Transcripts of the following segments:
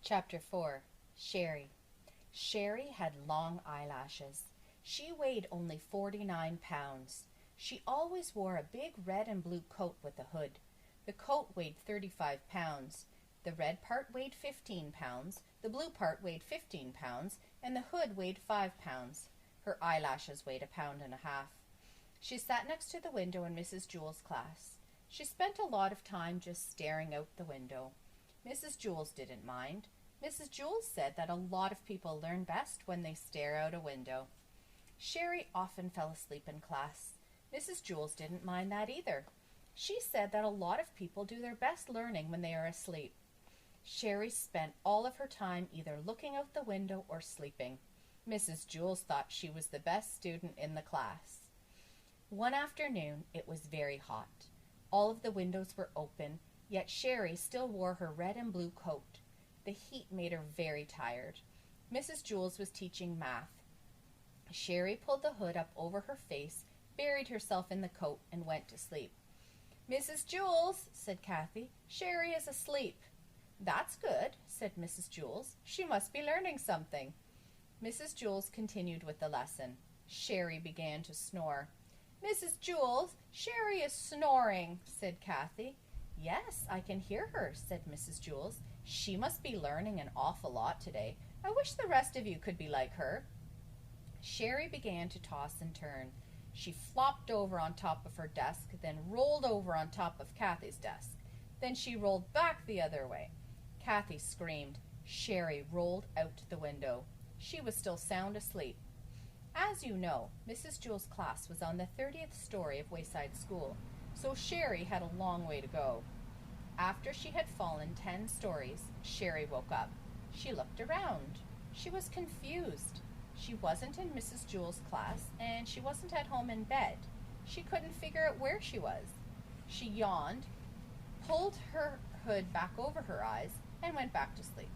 Chapter 4. Sharie. Sharie had long eyelashes. She weighed only 49 pounds. She always wore a big red and blue coat with a hood. The coat weighed 35 pounds. The red part weighed 15 pounds, the blue part weighed 15 pounds, and the hood weighed 5 pounds. Her eyelashes weighed a pound and a half. She sat next to the window in Mrs. Jewell's class. She spent a lot of time just staring out the window. Mrs. Jewell didn't mind. Mrs. Jewell said that a lot of people learn best when they stare out a window. Sharie often fell asleep in class. Mrs. Jewell didn't mind that either. She said that a lot of people do their best learning when they are asleep. Sharie spent all of her time either looking out the window or sleeping. Mrs. Jewell thought she was the best student in the class. One afternoon, it was very hot. All of the windows were open, yet Sharie still wore her red and blue coat. The heat made her very tired. Mrs. Jewell was teaching math. Sharie pulled the hood up over her face, buried herself in the coat, and went to sleep. "Mrs. Jewell," said Kathy, "Sharie is asleep." "That's good," said Mrs. Jewell. "She must be learning something." Mrs. Jewell continued with the lesson. Sharie began to snore. "Mrs. Jewell, Sharie is snoring," said Kathy. "Yes, I can hear her," said Mrs. Jewell. "She must be learning an awful lot today. I wish the rest of you could be like her." Sharie began to toss and turn. She flopped over on top of her desk, then rolled over on top of Kathy's desk. Then she rolled back the other way. Kathy screamed. Sharie rolled out the window. She was still sound asleep. As you know, Mrs. Jewell's class was on the 30th story of Wayside School, so Sharie had a long way to go. After she had fallen 10 stories, Sharie woke up. She looked around. She was confused. She wasn't in Mrs. Jewell's class, and she wasn't at home in bed. She couldn't figure out where she was. She yawned, pulled her hood back over her eyes, and went back to sleep.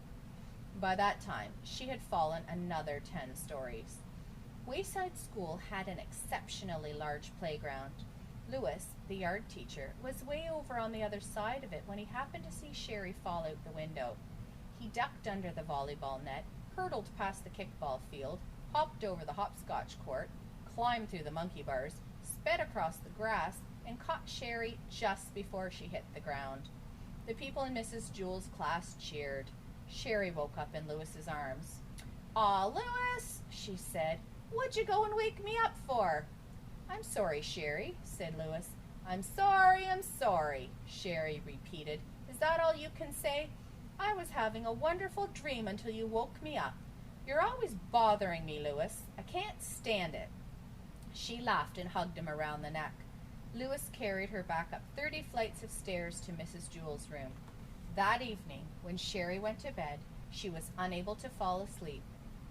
By that time, she had fallen another 10 stories. Wayside School had an exceptionally large playground. Louis, the yard teacher, was way over on the other side of it when he happened to see Sharie fall out the window. He ducked under the volleyball net, hurtled past the kickball field, hopped over the hopscotch court, climbed through the monkey bars, sped across the grass, and caught Sharie just before she hit the ground. The people in Mrs. Jewell's class cheered. Sharie woke up in Louis's arms. "Aw, Louis," she said, "what'd you go and wake me up for?" "I'm sorry, Sharie," said Louis. I'm sorry, Sharie repeated. "Is that all you can say? I was having a wonderful dream until you woke me up. You're always bothering me, Louis. I can't stand it." She laughed and hugged him around the neck. Louis carried her back up 30 flights of stairs to Mrs. Jewell's room. That evening, when Sharie went to bed, she was unable to fall asleep.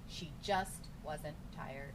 She just wasn't tired.